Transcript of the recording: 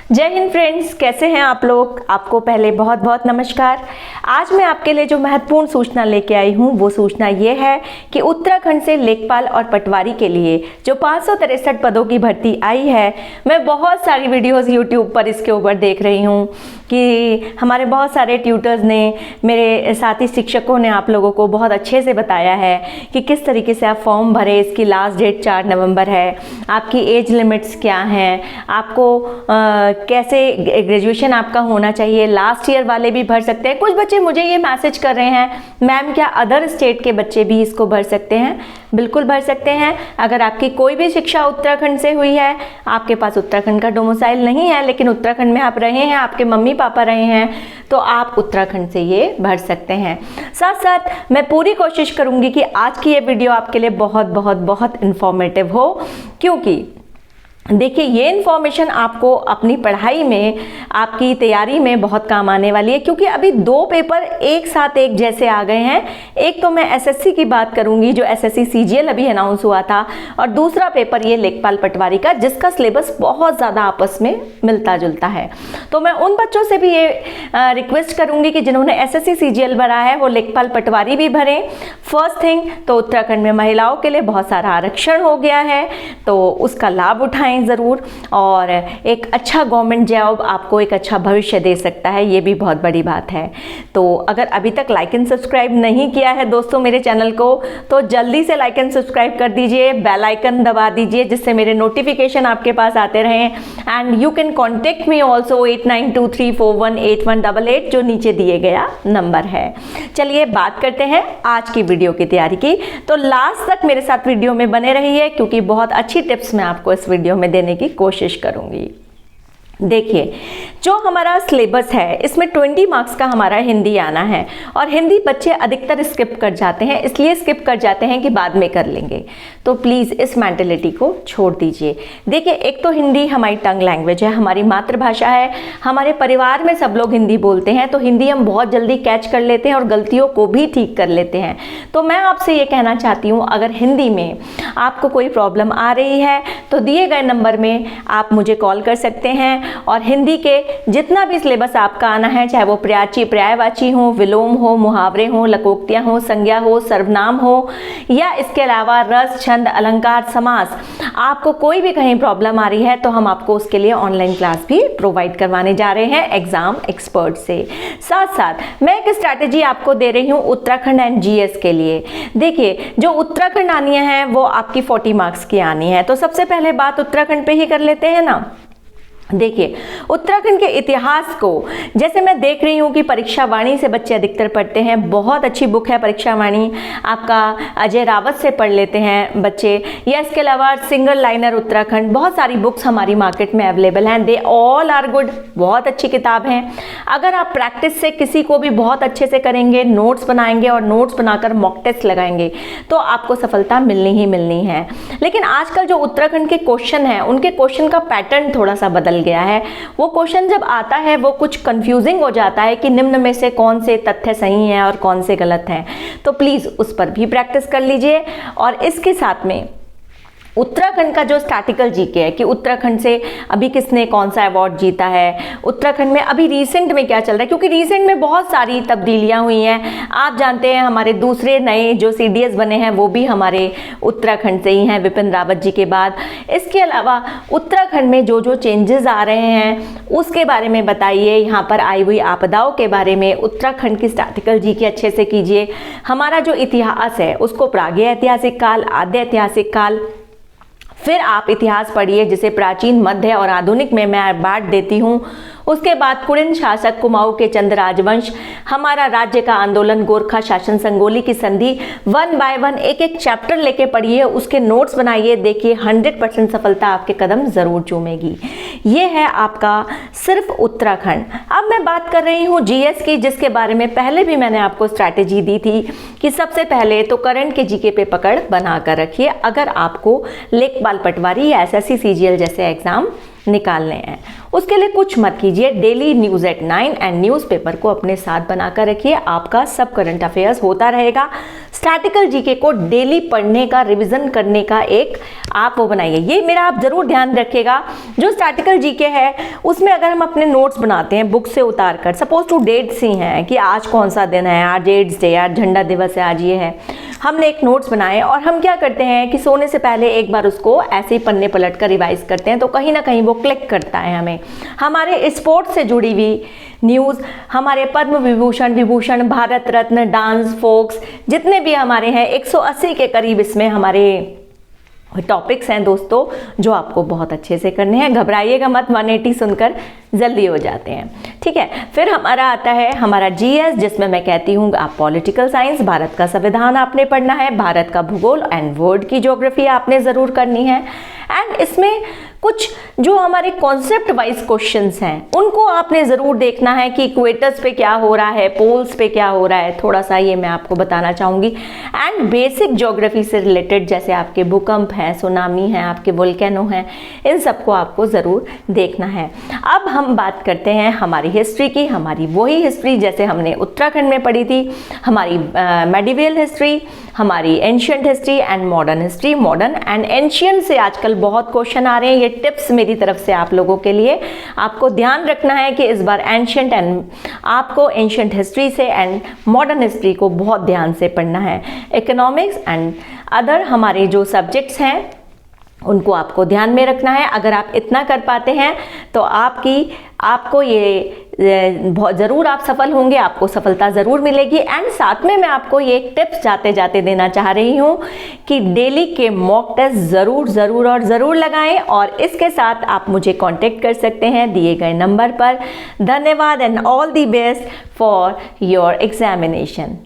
जय हिंद फ्रेंड्स, कैसे हैं आप लोग। आपको पहले बहुत बहुत नमस्कार। आज मैं आपके लिए जो महत्वपूर्ण सूचना लेके आई हूँ वो सूचना ये है कि उत्तराखंड से लेखपाल और पटवारी के लिए जो 563 पदों की भर्ती आई है, मैं बहुत सारी वीडियोस यूट्यूब पर इसके ऊपर देख रही हूँ कि हमारे बहुत सारे ट्यूटर्स ने, मेरे साथी शिक्षकों ने आप लोगों को बहुत अच्छे से बताया है कि किस तरीके से आप फॉर्म भरें। इसकी लास्ट डेट 4 नवंबर है। आपकी एज लिमिट्स क्या हैं, आपको कैसे ग्रेजुएशन आपका होना चाहिए। लास्ट ईयर वाले भी भर सकते हैं। कुछ बच्चे मुझे ये मैसेज कर रहे हैं, मैम क्या अदर स्टेट के बच्चे भी इसको भर सकते हैं? बिल्कुल भर सकते हैं। अगर आपकी कोई भी शिक्षा उत्तराखंड से हुई है, आपके पास उत्तराखंड का डोमिसाइल नहीं है लेकिन उत्तराखंड में आप रहे हैं, आपके मम्मी पापा रहे हैं, तो आप उत्तराखंड से ये भर सकते हैं। साथ साथ मैं पूरी कोशिश करूंगी कि आज की ये वीडियो आपके लिए बहुत बहुत बहुत इंफॉर्मेटिव हो, क्योंकि देखिए ये इन्फॉर्मेशन आपको अपनी पढ़ाई में, आपकी तैयारी में बहुत काम आने वाली है। क्योंकि अभी 2 पेपर एक साथ एक जैसे आ गए हैं। एक तो मैं एसएससी की बात करूंगी, जो एसएससी सीजीएल अभी अनाउंस हुआ था, और दूसरा पेपर ये लेखपाल पटवारी का, जिसका सिलेबस बहुत ज़्यादा आपस में मिलता जुलता है। तो मैं उन बच्चों से भी ये रिक्वेस्ट करूंगी कि जिन्होंने एसएससी सीजीएल भरा है वो लेखपाल पटवारी भी भरें। फर्स्ट थिंग तो उत्तराखंड में महिलाओं के लिए बहुत सारा आरक्षण हो गया है, तो उसका लाभ उठाएं ज़रूर। और एक अच्छा गवर्नमेंट जॉब आपको एक अच्छा भविष्य दे सकता है, ये भी बहुत बड़ी बात है। तो अगर अभी तक लाइक एंड सब्सक्राइब नहीं किया है दोस्तों मेरे चैनल को, तो जल्दी से लाइक एंड सब्सक्राइब कर दीजिए, बेल आइकन दबा दीजिए, जिससे मेरे नोटिफिकेशन आपके पास आते रहें। And you can contact me also 8923418188, जो नीचे दिए गया नंबर है। चलिए बात करते हैं आज की वीडियो की तैयारी की। तो लास्ट तक मेरे साथ वीडियो में बने रहिए, क्योंकि बहुत अच्छी टिप्स मैं आपको इस वीडियो में देने की कोशिश करूंगी। देखिए जो हमारा सिलेबस है इसमें 20 मार्क्स का हमारा हिंदी आना है, और हिंदी बच्चे अधिकतर स्किप कर जाते हैं। इसलिए स्किप कर जाते हैं कि बाद में कर लेंगे, तो प्लीज़ इस मेंटालिटी को छोड़ दीजिए। देखिए एक तो हिंदी हमारी टंग लैंग्वेज है, हमारी मातृभाषा है, हमारे परिवार में सब लोग हिंदी बोलते हैं, तो हिंदी हम बहुत जल्दी कैच कर लेते हैं और गलतियों को भी ठीक कर लेते हैं। तो मैं आपसे ये कहना चाहती हूँ, अगर हिंदी में आपको कोई प्रॉब्लम आ रही है तो दिए गए नंबर में आप मुझे कॉल कर सकते हैं, और हिंदी के जितना भी सिलेबस आपका आना है, चाहे वो पर्यायवाची, पर्यायवाची हो, विलोम हो, मुहावरे हो, लकोक्तियाँ हो, संज्ञा हो, सर्वनाम हो, या इसके अलावा रस, छंद, अलंकार, समास, आपको कोई भी कहीं प्रॉब्लम आ रही है तो हम आपको उसके लिए ऑनलाइन क्लास भी प्रोवाइड करवाने जा रहे हैं एग्जाम एक्सपर्ट से। साथ साथ मैं एक स्ट्रैटेजी आपको दे रही हूँ उत्तराखंड एंड जीएस के लिए। देखिए जो उत्तराखंड आनी है वो आपकी 40 मार्क्स की आनी है, तो सबसे पहले बात उत्तराखंड पे ही कर लेते हैं ना। देखिए उत्तराखंड के इतिहास को, जैसे मैं देख रही हूँ कि परीक्षा वाणी से बच्चे अधिकतर पढ़ते हैं। बहुत अच्छी बुक है परीक्षा वाणी, आपका अजय रावत से पढ़ लेते हैं बच्चे, या इसके अलावा सिंगल लाइनर उत्तराखंड, बहुत सारी बुक्स हमारी मार्केट में अवेलेबल हैं। दे ऑल आर गुड, बहुत अच्छी किताब हैं। अगर आप प्रैक्टिस से किसी को भी बहुत अच्छे से करेंगे, नोट्स बनाएंगे और नोट्स बनाकर मॉक टेस्ट लगाएंगे, तो आपको सफलता मिलनी ही मिलनी है। लेकिन आजकल जो उत्तराखंड के क्वेश्चन हैं, उनके क्वेश्चन का पैटर्न थोड़ा सा बदल गया है। वो क्वेश्चन जब आता है वो कुछ कंफ्यूजिंग हो जाता है कि निम्न में से कौन से तथ्य सही हैं और कौन से गलत हैं। तो प्लीज़ उस पर भी प्रैक्टिस कर लीजिए। और इसके साथ में उत्तराखंड का जो स्टैटिकल जीके है कि उत्तराखंड से अभी किसने कौन सा अवार्ड जीता है, उत्तराखंड में अभी रीसेंट में क्या चल रहा है, क्योंकि रीसेंट में बहुत सारी तब्दीलियां हुई हैं। आप जानते हैं हमारे दूसरे नए जो सीडीएस बने हैं वो भी हमारे उत्तराखंड से ही हैं, विपिन रावत जी के बाद। इसके अलावा उत्तराखंड में जो जो चेंजेस आ रहे हैं उसके बारे में बताइए, यहाँ पर आई हुई आपदाओं के बारे में उत्तराखंड की स्टैटिकल जीके अच्छे से कीजिए। हमारा जो इतिहास है उसको प्रागैतिहासिक ऐतिहासिक काल, आद्य ऐतिहासिक काल, फिर आप इतिहास पढ़िए जिसे प्राचीन, मध्य और आधुनिक में मैं बांट देती हूँ। उसके बाद कुड़िन शासक कुमाऊं के चंद राजवंश, हमारा राज्य का आंदोलन, गोरखा शासन, संगोली की संधि, 1 बाय 1 एक एक चैप्टर लेके पढ़िए, उसके नोट्स बनाइए। देखिए 100% सफलता आपके कदम जरूर चूमेगी। ये है आपका सिर्फ उत्तराखंड। अब मैं बात कर रही हूँ जीएस की, जिसके बारे में पहले भी मैंने आपको स्ट्रैटेजी दी थी कि सबसे पहले तो करंट के जीके पे पकड़ बना कर रखिए, अगर आपको लेखपाल पटवारी या एसएससी सीजीएल जैसे एग्जाम निकालने हैं। उसके लिए कुछ मत कीजिए, daily news eight 9 and newspaper को अपने साथ बनाकर रखिए, आपका सब करंट अफेयर्स होता रहेगा। स्टैटिकल जीके को डेली पढ़ने का, रिवीजन करने का एक आप वो बनाइए। ये मेरा आप जरूर ध्यान रखिएगा, जो स्टैटिकल जीके है उसमें अगर हम अपने नोट्स बनाते हैं बुक से उतार कर, सपोज टू डेट्स ही हैं कि आज कौन सा दिन है, आज एड्स डे, आज झंडा दिवस है, आज ये है, हमने एक नोट्स बनाए और हम क्या करते हैं कि सोने से पहले एक बार उसको ऐसे ही पन्ने पलट कर रिवाइज करते हैं, तो कहीं ना कहीं वो क्लिक करता है हमें। हमारे स्पोर्ट्स से जुड़ी हुई न्यूज़, हमारे पद्म विभूषण, भारत रत्न, डांस, फोक्स, जितने भी हमारे हैं 180 के करीब इसमें हमारे टॉपिक्स हैं दोस्तों, जो आपको बहुत अच्छे से करने हैं। घबराइएगा मत, 180 सुनकर जल्दी हो जाते हैं, ठीक है। फिर हमारा आता है हमारा जीएस, जिसमें मैं कहती हूँ आप पॉलिटिकल साइंस, भारत का संविधान आपने पढ़ना है, भारत का भूगोल एंड वर्ल्ड की ज्योग्राफी आपने ज़रूर करनी है। एंड इसमें कुछ जो हमारे कॉन्सेप्ट वाइज क्वेश्चंस हैं उनको आपने ज़रूर देखना है कि इक्वेटर्स पे क्या हो रहा है, पोल्स पे क्या हो रहा है, थोड़ा सा ये मैं आपको बताना चाहूँगी। एंड बेसिक ज्योग्राफी से रिलेटेड, जैसे आपके भूकंप हैं, सुनामी हैं, आपके वोल्केनो हैं, इन सबको आपको ज़रूर देखना है। अब हम बात करते हैं हमारी हिस्ट्री की, हमारी वही हिस्ट्री जैसे हमने उत्तराखंड में पढ़ी थी, हमारी मेडिवल हिस्ट्री, हमारी ancient history and modern history. Modern and ancient से आजकल बहुत क्वेश्चन आ रहे हैं, ये टिप्स मेरी तरफ से आप लोगों के लिए। आपको ध्यान रखना है कि इस बार एंशियंट एंड आपको एंशियंट हिस्ट्री से एंड मॉडर्न हिस्ट्री को बहुत ध्यान से पढ़ना है। इकोनॉमिक्स एंड अदर हमारे जो सब्जेक्ट्स हैं उनको आपको ध्यान में रखना है। अगर आप इतना कर पाते हैं तो आपको ये बहुत ज़रूर आप सफल होंगे, आपको सफलता ज़रूर मिलेगी। एंड साथ में मैं आपको ये एक टिप्स जाते जाते देना चाह रही हूँ कि डेली के मॉक टेस्ट ज़रूर लगाएं, और इसके साथ आप मुझे कांटेक्ट कर सकते हैं दिए गए नंबर पर। धन्यवाद and all the best for your examination.